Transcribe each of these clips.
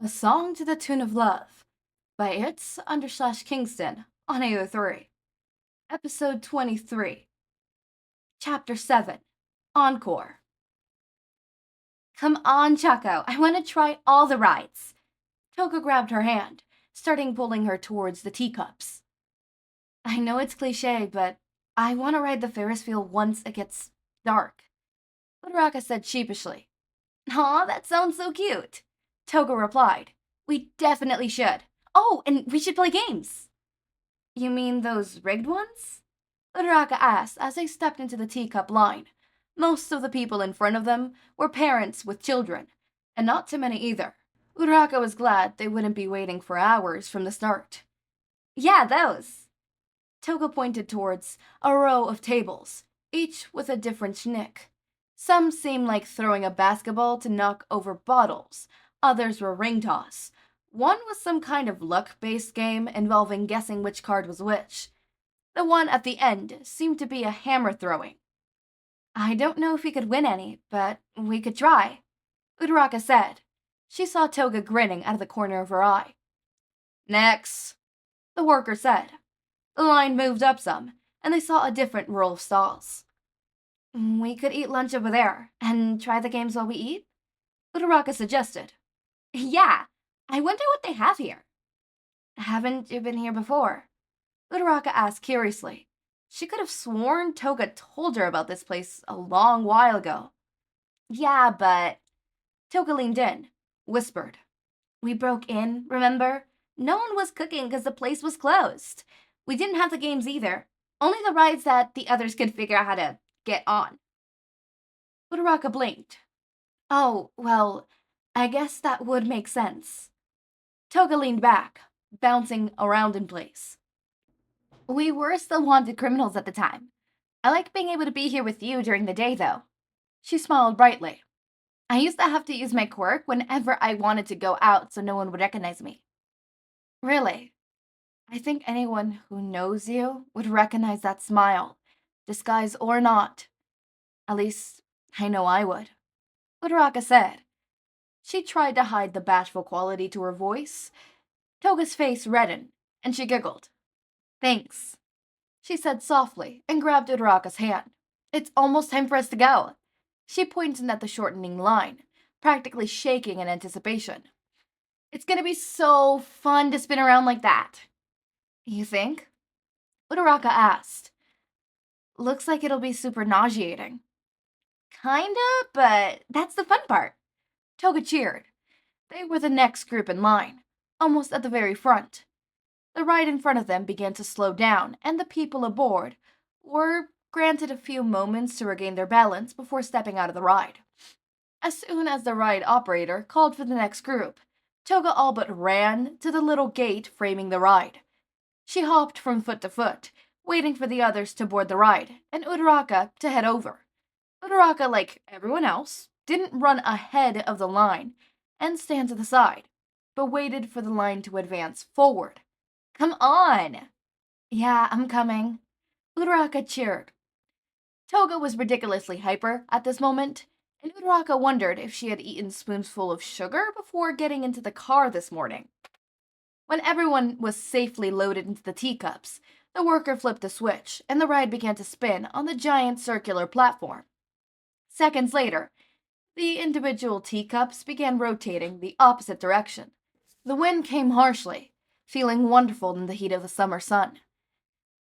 A Song to the Tune of Love by It's_Kingston on AO3. Episode 23. Chapter 7. Encore. Come on, Choco, I want to try all the rides. Toga grabbed her hand, starting pulling her towards the teacups. I know it's cliche, but I want to ride the Ferris wheel once it gets dark. Uraraka said sheepishly. Aw, that sounds so cute. Toga replied. We definitely should. Oh, and we should play games. You mean those rigged ones? Uraraka asked as they stepped into the teacup line. Most of the people in front of them were parents with children, and not too many either. Uraraka was glad they wouldn't be waiting for hours from the start. Yeah, those. Toga pointed towards a row of tables, each with a different schnick. Some seemed like throwing a basketball to knock over bottles. Others were ring toss. One was some kind of luck-based game involving guessing which card was which. The one at the end seemed to be a hammer throwing. I don't know if we could win any, but we could try, Uraraka said. She saw Toga grinning out of the corner of her eye. Next, the worker said. The line moved up some, and they saw a different row of stalls. We could eat lunch over there, and try the games while we eat, Uraraka suggested. Yeah, I wonder what they have here. Haven't you been here before? Uraraka asked curiously. She could have sworn Toga told her about this place a long while ago. Yeah, but... Toga leaned in, whispered. We broke in, remember? No one was cooking because the place was closed. We didn't have the games either. Only the rides that the others could figure out how to get on. Uraraka blinked. Oh, well, I guess that would make sense. Toga leaned back, bouncing around in place. We were still wanted criminals at the time. I like being able to be here with you during the day, though. She smiled brightly. I used to have to use my quirk whenever I wanted to go out so no one would recognize me. Really? I think anyone who knows you would recognize that smile, disguise or not. At least, I know I would. Uraraka said. She tried to hide the bashful quality to her voice. Toga's face reddened, and she giggled. Thanks, she said softly and grabbed Uraraka's hand. It's almost time for us to go. She pointed at the shortening line, practically shaking in anticipation. It's gonna be so fun to spin around like that. You think? Uraraka asked. Looks like it'll be super nauseating. Kinda, but that's the fun part. Toga cheered. They were the next group in line, almost at the very front. The ride in front of them began to slow down, and the people aboard were granted a few moments to regain their balance before stepping out of the ride. As soon as the ride operator called for the next group, Toga all but ran to the little gate framing the ride. She hopped from foot to foot, waiting for the others to board the ride, and Uraraka to head over. Uraraka, like everyone else, didn't run ahead of the line and stand to the side, but waited for the line to advance forward. Come on! Yeah, I'm coming. Uraraka cheered. Toga was ridiculously hyper at this moment, and Uraraka wondered if she had eaten spoonsful of sugar before getting into the car this morning. When everyone was safely loaded into the teacups, the worker flipped a switch, and the ride began to spin on the giant circular platform. Seconds later, the individual teacups began rotating the opposite direction. The wind came harshly, feeling wonderful in the heat of the summer sun.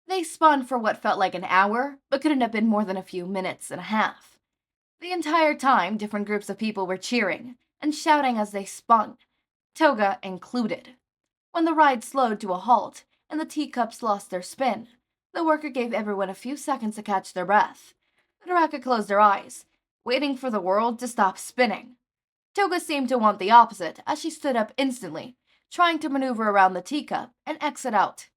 They spun for what felt like an hour, but couldn't have been more than a few minutes and a half. The entire time, different groups of people were cheering and shouting as they spun, Toga included. When the ride slowed to a halt and the teacups lost their spin, the worker gave everyone a few seconds to catch their breath. Uraraka closed her eyes, waiting for the world to stop spinning. Toga seemed to want the opposite as she stood up instantly, trying to maneuver around the teacup and exit out,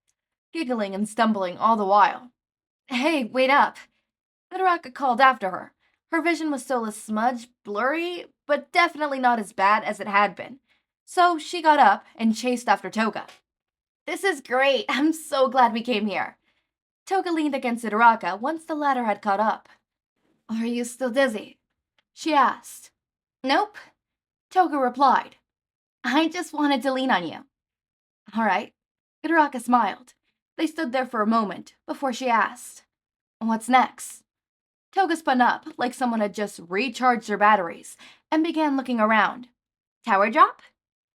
giggling and stumbling all the while. Hey, wait up! Uraraka called after her. Her vision was still a smudge, blurry, but definitely not as bad as it had been. So she got up and chased after Toga. This is great! I'm so glad we came here. Toga leaned against Uraraka once the latter had caught up. Are you still dizzy? She asked. Nope, Toga replied. I just wanted to lean on you. All right. Uraraka smiled. They stood there for a moment before she asked, "What's next?" Toga spun up like someone had just recharged their batteries and began looking around. "Tower drop?"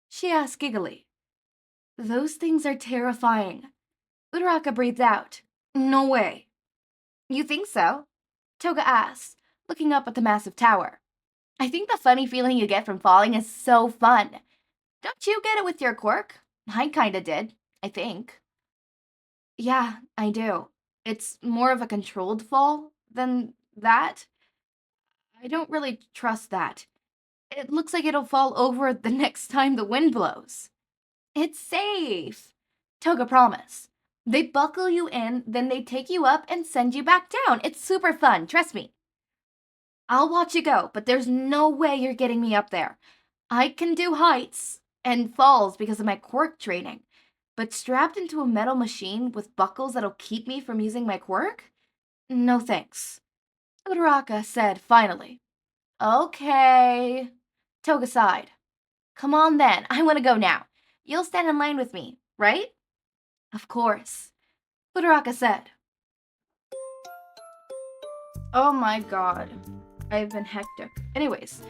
she asked giggly. "Those things are terrifying." Uraraka breathed out. "No way." "You think so?" Toga asked, looking up at the massive tower. "I think the funny feeling you get from falling is so fun. Don't you get it with your quirk? I kinda did, I think." "Yeah, I do. It's more of a controlled fall than that. I don't really trust that. It looks like it'll fall over the next time the wind blows." "It's safe," Toga promised. "They buckle you in, then they take you up and send you back down. It's super fun, trust me." "I'll watch you go, but there's no way you're getting me up there. I can do heights and falls because of my quirk training, but strapped into a metal machine with buckles that'll keep me from using my quirk? No thanks," Uraraka said finally. "Okay." Toga sighed. "Come on then, I want to go now. You'll stand in line with me, right?" "Of course," Uraraka said. Oh my god. I've been hectic. Anyways,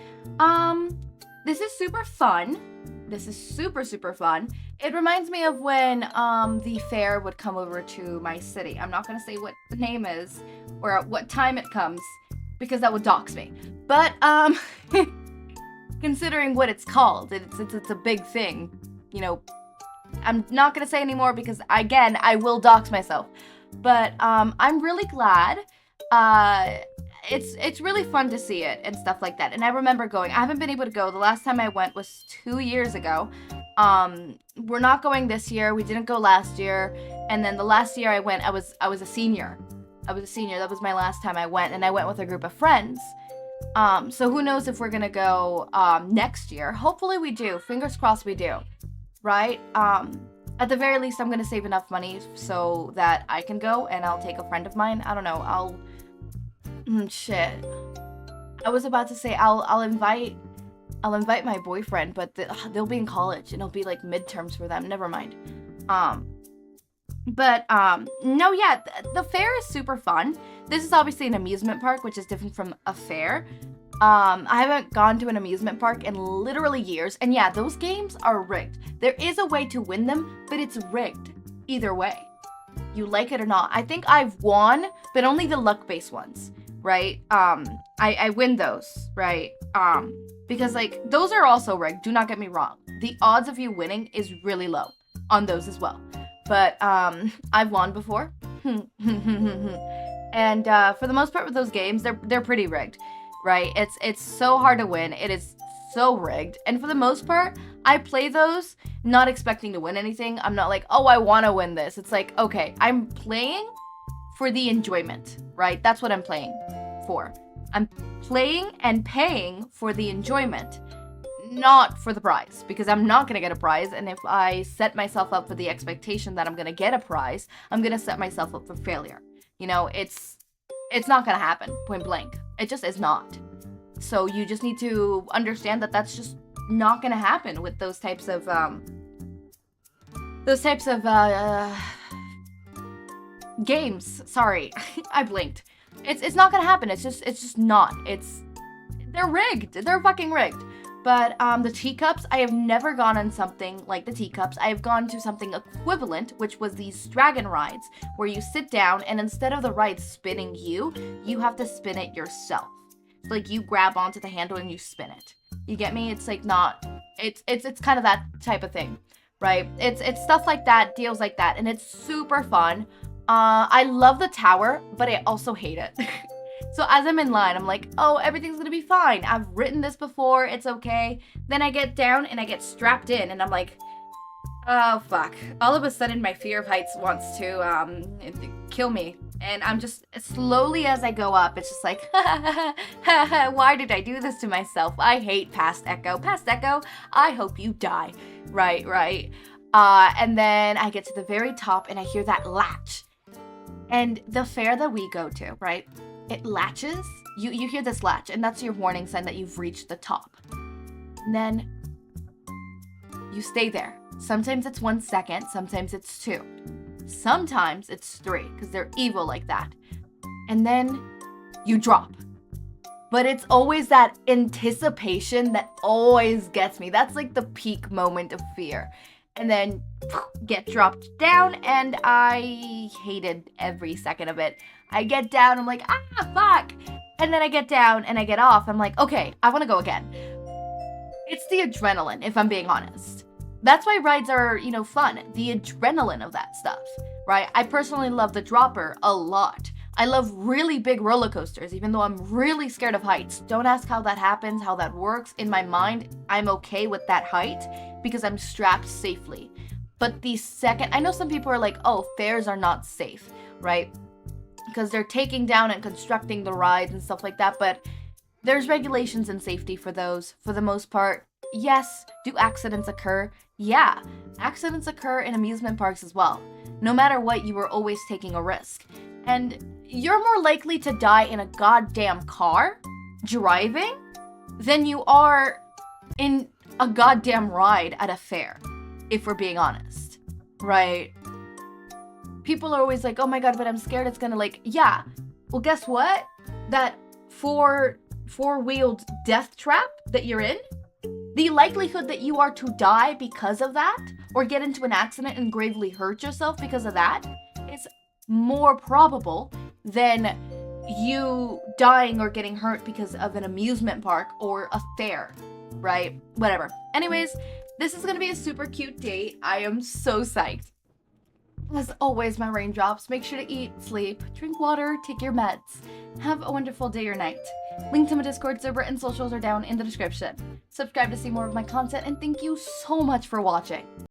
this is super fun. This is super fun. It reminds me of when the fair would come over to my city. I'm not gonna say what the name is or at what time it comes because that would dox me. But considering what it's called, it's a big thing. You know, I'm not gonna say anymore because again I will dox myself. But I'm really glad. It's really fun to see it and stuff like that. And I remember going. I haven't been able to go. The last time I went was 2 years ago. We're not going this year. We didn't go last year. And then the last year I went, I was a senior. I was a senior. That was my last time I went, and I went with a group of friends. So who knows if we're gonna go next year? Hopefully we do. Fingers crossed we do. Right? At the very least, I'm gonna save enough money so that I can go, and I'll take a friend of mine. I don't know. Shit. I was about to say I'll invite my boyfriend, but they'll be in college, and it'll be like midterms for them. Never mind. No, yeah, the fair is super fun. This is obviously an amusement park, which is different from a fair. I haven't gone to an amusement park in literally years, and yeah, those games are rigged. There is a way to win them, but it's rigged either way. You like it or not. I think I've won, but only the luck-based ones, right? I win those, right? Because like those are also rigged. Do not get me wrong. The odds of you winning is really low on those as well. But I've won before, and for the most part with those games, they're pretty rigged, right? It's so hard to win. It is so rigged, and for the most part, I play those not expecting to win anything. I'm not like, oh, I want to win this. It's like, okay, I'm playing for the enjoyment, right? That's what I'm playing for. I'm playing and paying for the enjoyment, not for the prize, because I'm not gonna get a prize. And if I set myself up for the expectation that I'm gonna get a prize, I'm gonna set myself up for failure. You know, it's not gonna happen, point blank. It just is not. So you just need to understand that that's just not gonna happen with those types of games. Sorry, I blinked. It's not gonna happen. It's just not. They're rigged. They're fucking rigged. But the teacups, I have never gone on something like the teacups. I have gone to something equivalent, which was these dragon rides, where you sit down and instead of the ride spinning you, you have to spin it yourself. So, like you grab onto the handle and you spin it. You get me? It's like not. It's kind of that type of thing, right? It's stuff like that, deals like that, and it's super fun. I love the tower, but I also hate it. So as I'm in line, I'm like, oh, everything's gonna be fine. I've written this before, it's okay. Then I get down and I get strapped in and I'm like, oh, fuck. All of a sudden, my fear of heights wants to kill me. And I'm just, slowly as I go up, it's just like, why did I do this to myself? I hate Past Echo. Past Echo, I hope you die. Right. And then I get to the very top and I hear that latch. And the fair that we go to, right? It latches, you hear this latch, and that's your warning sign that you've reached the top. And then you stay there. Sometimes it's 1 second, sometimes it's 2. Sometimes it's 3, because they're evil like that. And then you drop. But it's always that anticipation that always gets me. That's like the peak moment of fear. And then get dropped down, and I hated every second of it. I get down, I'm like, fuck! And then I get down and I get off. I'm like, okay, I want to go again. It's the adrenaline, if I'm being honest. That's why rides are, fun. The adrenaline of that stuff, right? I personally love the dropper a lot. I love really big roller coasters, even though I'm really scared of heights. Don't ask how that happens, how that works. In my mind, I'm okay with that height because I'm strapped safely. But the second, I know some people are like, oh, fairs are not safe, right? Because they're taking down and constructing the rides and stuff like that, but there's regulations and safety for those, for the most part. Yes, do accidents occur? Yeah, accidents occur in amusement parks as well. No matter what, you are always taking a risk. And you're more likely to die in a goddamn car, driving, than you are in a goddamn ride at a fair, if we're being honest, right? People are always like, oh my god, but I'm scared it's gonna yeah. Well, guess what? That four-wheeled death trap that you're in, the likelihood that you are to die because of that, or get into an accident and gravely hurt yourself because of that, is more probable than you dying or getting hurt because of an amusement park or a fair, right? Whatever. Anyways, this is gonna be a super cute date. I am so psyched. As always, my raindrops, make sure to eat, sleep, drink water, take your meds. Have a wonderful day or night. Link to my Discord server and socials are down in the description. Subscribe to see more of my content, and thank you so much for watching.